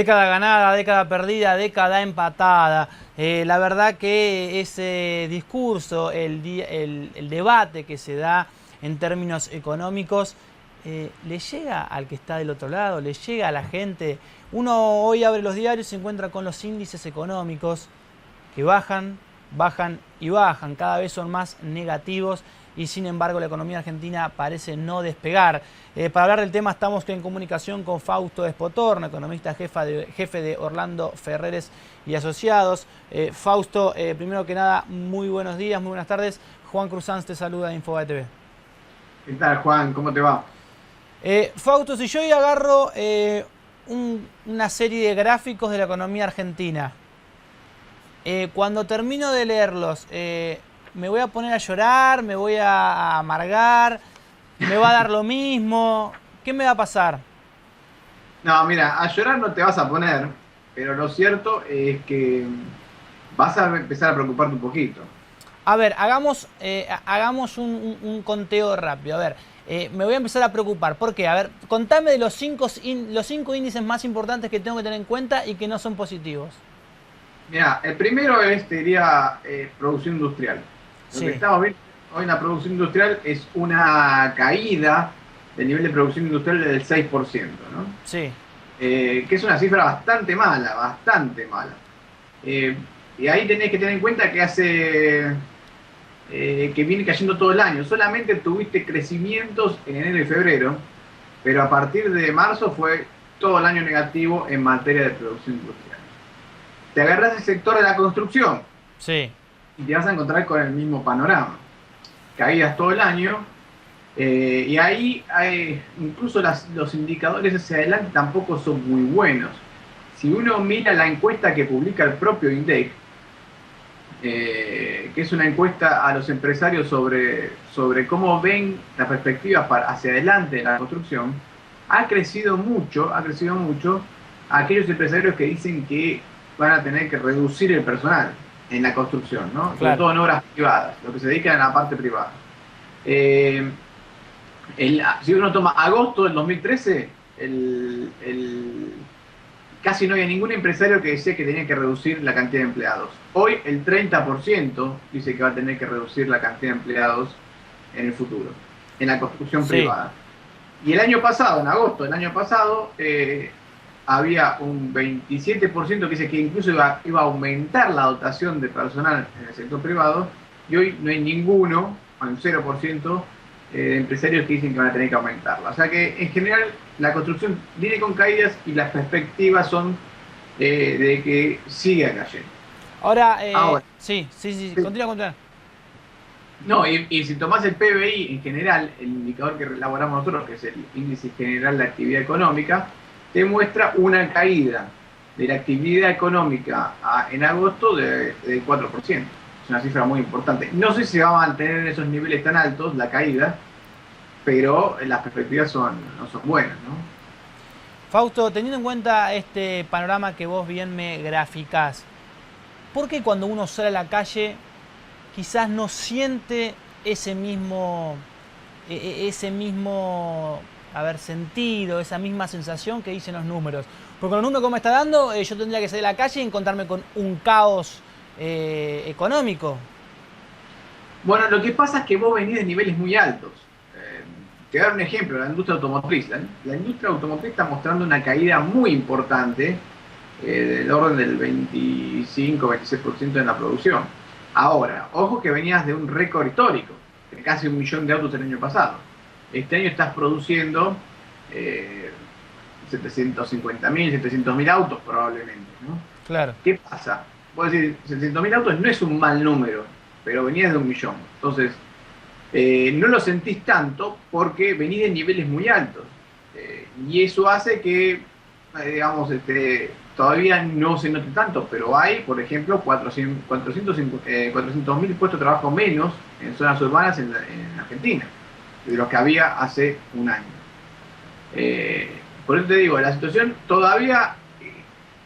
Década ganada, década perdida, década empatada. La verdad que ese discurso, el debate que se da en términos económicos, le llega al que está del otro lado, le llega a la gente. Uno hoy abre los diarios y se encuentra con los índices económicos que bajan, bajan y bajan, cada vez son más negativos y sin embargo la economía argentina parece no despegar. Para hablar del tema estamos en comunicación con Fausto Despotorno, economista jefe de Orlando Ferreres y Asociados. Fausto, primero que nada, muy buenos días, muy buenas tardes. Juan Cruzans te saluda de Infobae TV. ¿Qué tal, Juan? ¿Cómo te va? Fausto, si yo hoy agarro una serie de gráficos de la economía argentina, cuando termino de leerlos, me voy a poner a llorar, me voy a amargar, me va a dar lo mismo. ¿Qué me va a pasar? No, mira, a llorar no te vas a poner, pero lo cierto es que vas a empezar a preocuparte un poquito. A ver, hagamos un conteo rápido. A ver, me voy a empezar a preocupar. ¿Por qué? A ver, contame de los cinco índices más importantes que tengo que tener en cuenta y que no son positivos. Mira, el primero es, te diría, producción industrial. Lo que Sí, estamos viendo hoy en la producción industrial es una caída del nivel de producción industrial del 6%, ¿no? sí, Que es una cifra bastante mala, bastante mala. Eh, y ahí tenés que tener en cuenta que que viene cayendo todo el año. Solamente tuviste crecimientos en enero y febrero, pero a partir de marzo fue todo el año negativo en materia de producción industrial. Te agarras el sector de la construcción sí. y te vas a encontrar con el mismo panorama. Caídas todo el año, y ahí incluso los indicadores hacia adelante tampoco son muy buenos. Si uno mira la encuesta que publica el propio INDEC, que es una encuesta a los empresarios sobre cómo ven las perspectivas hacia adelante en la construcción, ha crecido mucho aquellos empresarios que dicen que van a tener que reducir el personal en la construcción, ¿no? Sobre Claro. todo en obras privadas, lo que se dedican a la parte privada. Eh, si uno toma agosto del 2013, casi no había ningún empresario que decía que tenía que reducir la cantidad de empleados. Hoy el 30% dice que va a tener que reducir la cantidad de empleados en el futuro, en la construcción Sí. privada. Y el año pasado, en agosto del año pasado, había un 27% que dice que incluso iba a aumentar la dotación de personal en el sector privado, y hoy no hay ninguno, un 0%, de empresarios que dicen que van a tener que aumentarla. O sea que en general la construcción viene con caídas y las perspectivas son de que siga cayendo. Ahora, Ahora, sí, sí, sí, sí, continúa, continúa. no, y si tomás el PBI en general, el indicador que elaboramos nosotros, que es el índice general de actividad económica, te muestra una caída de la actividad económica en agosto del 4%. Es una cifra muy importante. No sé si se va a mantener en esos niveles tan altos la caída, pero las perspectivas no son buenas, ¿no? Fausto, teniendo en cuenta este panorama que vos bien me graficás, ¿por qué cuando uno sale a la calle quizás no siente ese mismo sentido, esa misma sensación que dicen los números? Porque con los números que me está dando, yo tendría que salir a la calle y encontrarme con un caos económico. Bueno, lo que pasa es que vos venís de niveles muy altos. Te voy a dar un ejemplo, la industria automotriz. La industria automotriz está mostrando una caída muy importante, del orden del 25-26% en la producción. Ahora, ojo que venías de un récord histórico, de casi 1 millón de autos el año pasado. Este año estás produciendo 750.000, 700.000 autos probablemente, ¿no? Claro. ¿Qué pasa? Puedo decir, 700.000 autos no es un mal número, pero venías de 1 millón. Entonces, no lo sentís tanto porque venís de niveles muy altos. Y eso hace que, digamos, todavía no se note tanto, pero hay, por ejemplo, 400.000 puestos de trabajo menos en zonas urbanas en Argentina, de los que había hace un año. Por eso te digo, la situación todavía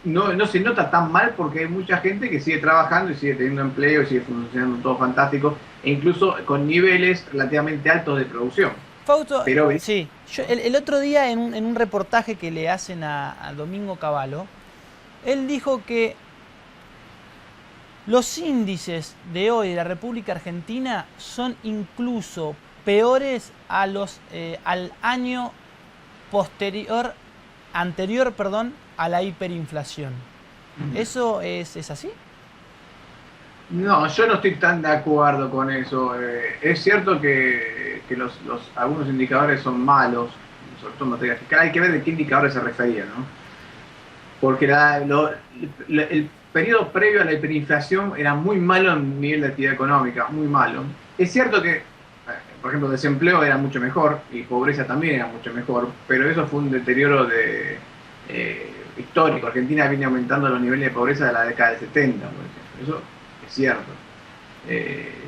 no se nota tan mal porque hay mucha gente que sigue trabajando y sigue teniendo empleo y sigue funcionando todo fantástico, e incluso con niveles relativamente altos de producción. Fausto, Pero sí, el otro día en un reportaje que le hacen a Domingo Cavallo, Él dijo que los índices de hoy de la República Argentina son incluso peores al año anterior, a la hiperinflación. ¿Eso es así? No, yo no estoy tan de acuerdo con eso. Es cierto que algunos indicadores son malos, sobre todo en materia fiscal. Hay que ver de qué indicadores se refería, ¿no? Porque el periodo previo a la hiperinflación era muy malo en nivel de actividad económica, muy malo. Es cierto que, por ejemplo, desempleo era mucho mejor y pobreza también era mucho mejor, pero eso fue un deterioro histórico. Argentina viene aumentando los niveles de pobreza de la década del 70, por ejemplo. Eso es cierto.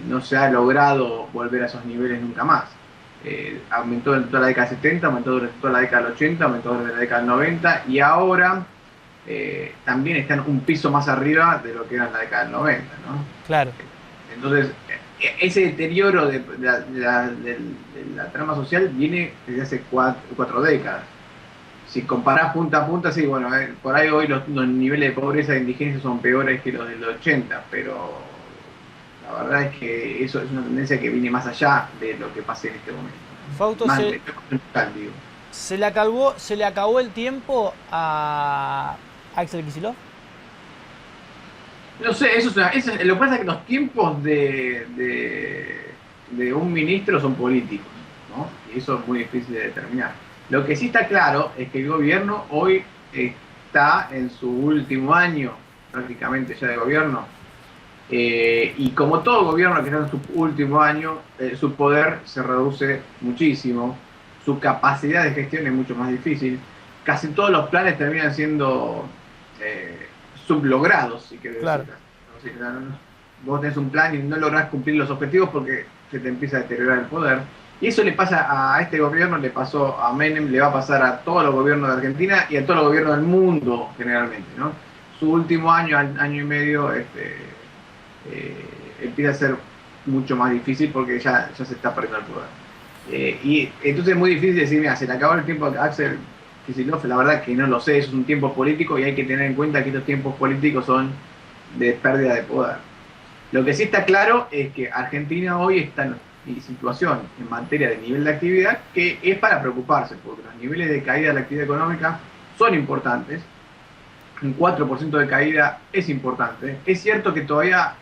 No se ha logrado volver a esos niveles nunca más. Aumentó en toda la década del 70, aumentó durante toda la década del 80, aumentó durante la década del 90 y ahora también están un piso más arriba de lo que era en la década del 90, ¿no? Claro. Entonces, ese deterioro de la trama social viene desde hace cuatro décadas. Si comparás punta a punta, sí, bueno, por ahí hoy los niveles de pobreza e indigencia son peores que los del 80, pero la verdad es que eso es una tendencia que viene más allá de lo que pase en este momento. Fausto, se le acabó el tiempo a Axel Kicillof. No sé, lo que pasa es que los tiempos de un ministro son políticos, ¿no? Y eso es muy difícil de determinar. Lo que sí está claro es que el gobierno hoy está en su último año, prácticamente ya de gobierno, y como todo gobierno que está en su último año, su poder se reduce muchísimo, su capacidad de gestión es mucho más difícil, casi todos los planes terminan siendo sublogrados, si querés claro. decir. Vos tenés un plan y no lográs cumplir los objetivos porque se te empieza a deteriorar el poder. Y eso le pasa a este gobierno, le pasó a Menem, le va a pasar a todos los gobiernos de Argentina y a todos los gobiernos del mundo generalmente, ¿no? Su último año, año y medio, empieza a ser mucho más difícil porque ya se está perdiendo el poder. Y entonces es muy difícil decir, mira, se le acabó el tiempo a Axel Kicillof. La verdad que no lo sé, eso es un tiempo político y hay que tener en cuenta que estos tiempos políticos son de pérdida de poder. Lo que sí está claro es que Argentina hoy está en situación en materia de nivel de actividad que es para preocuparse, porque los niveles de caída de la actividad económica son importantes. Un 4% de caída es importante. Es cierto que todavía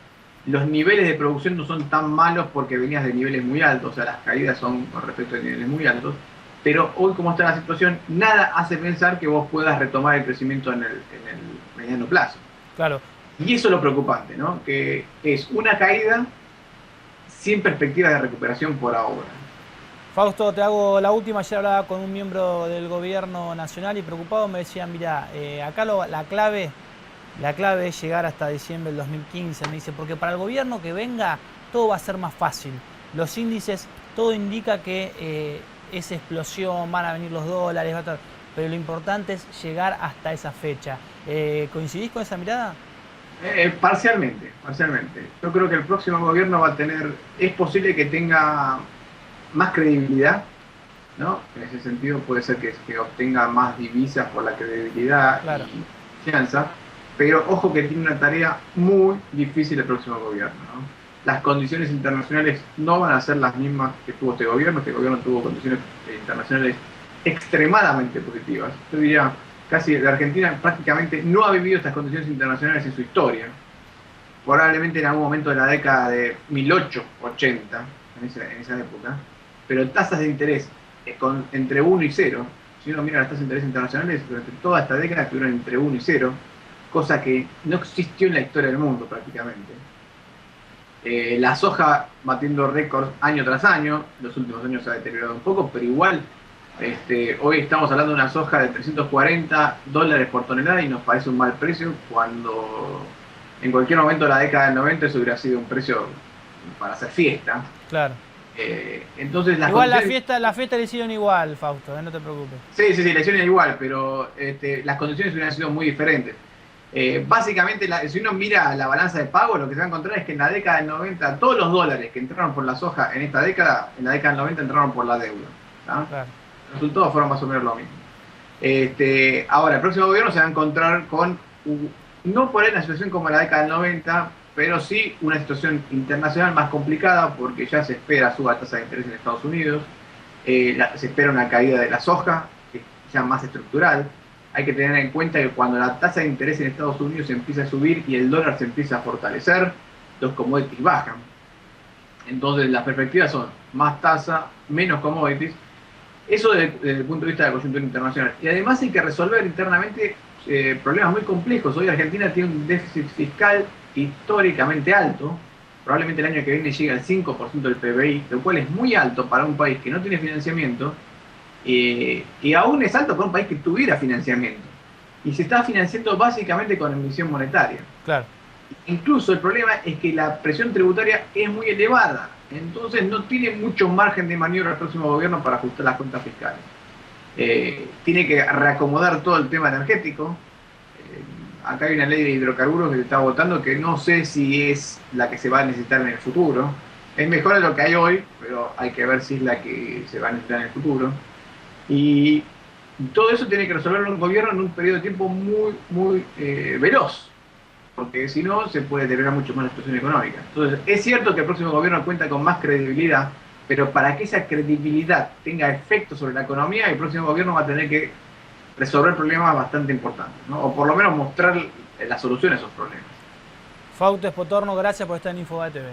los niveles de producción no son tan malos porque venías de niveles muy altos, o sea, las caídas son con respecto a niveles muy altos, pero hoy como está la situación, nada hace pensar que vos puedas retomar el crecimiento en el mediano plazo. Claro. Y eso es lo preocupante, ¿no? Que es una caída sin perspectiva de recuperación por ahora. Fausto, te hago la última. Ayer hablaba con un miembro del gobierno nacional y preocupado me decía, mira, acá la clave es llegar hasta diciembre del 2015. Me dice, porque para el gobierno que venga todo va a ser más fácil. Los índices, todo indica que esa explosión, van a venir los dólares, pero lo importante es llegar hasta esa fecha. ¿Coincidís con esa mirada? Parcialmente. Yo creo que el próximo gobierno va a tener, es posible que tenga más credibilidad, ¿no? En ese sentido puede ser que obtenga más divisas por la credibilidad claro. Y confianza, pero ojo que tiene una tarea muy difícil el próximo gobierno, ¿no? Las condiciones internacionales no van a ser las mismas que tuvo este gobierno tuvo condiciones internacionales extremadamente positivas. Yo diría, casi la Argentina prácticamente no ha vivido estas condiciones internacionales en su historia. Probablemente en algún momento de la década de 1880, en esa época, pero tasas de interés entre 1 y 0. Si uno mira las tasas de interés internacionales, durante toda esta década estuvieron entre 1 y 0, cosa que no existió en la historia del mundo prácticamente. La soja batiendo récords año tras año, los últimos años se ha deteriorado un poco, pero igual hoy estamos hablando de una soja de $340 por tonelada y nos parece un mal precio cuando en cualquier momento de la década del 90 eso hubiera sido un precio para hacer fiesta. Claro. Entonces igual la fiesta le hicieron igual, Fausto, no te preocupes. Sí, la hicieron igual, pero las condiciones hubieran sido muy diferentes. Básicamente, si uno mira la balanza de pago, lo que se va a encontrar es que en la década del 90, todos los dólares que entraron por la soja en esta década, en la década del 90 entraron por la deuda, ¿no? Claro. Los resultados fueron más o menos lo mismo. Ahora, el próximo gobierno se va a encontrar con no por ahí una situación como la década del 90, pero sí una situación internacional más complicada porque ya se espera suba tasa de interés en Estados Unidos, se espera una caída de la soja, que es ya más estructural. Hay que tener en cuenta que cuando la tasa de interés en Estados Unidos empieza a subir y el dólar se empieza a fortalecer, los commodities bajan. Entonces las perspectivas son más tasa, menos commodities. Eso desde el punto de vista de la coyuntura internacional. Y además hay que resolver internamente problemas muy complejos. Hoy Argentina tiene un déficit fiscal históricamente alto. Probablemente el año que viene llegue al 5% del PBI, lo cual es muy alto para un país que no tiene financiamiento. Y aún es alto para un país que tuviera financiamiento. Y se está financiando básicamente con emisión monetaria. Claro. Incluso el problema es que la presión tributaria es muy elevada, entonces no tiene mucho margen de maniobra el próximo gobierno para ajustar las cuentas fiscales. Tiene que reacomodar todo el tema energético. Acá hay una ley de hidrocarburos que se está votando que no sé si es la que se va a necesitar en el futuro. Es mejor de lo que hay hoy, pero hay que ver si es la que se va a necesitar en el futuro. Y todo eso tiene que resolverlo un gobierno en un periodo de tiempo muy veloz, porque si no se puede deteriorar mucho más la situación económica. Entonces, es cierto que el próximo gobierno cuenta con más credibilidad, pero para que esa credibilidad tenga efecto sobre la economía, el próximo gobierno va a tener que resolver problemas bastante importantes, ¿no? O por lo menos mostrar la solución a esos problemas. Fausto Espotorno, gracias por estar en Infobae TV.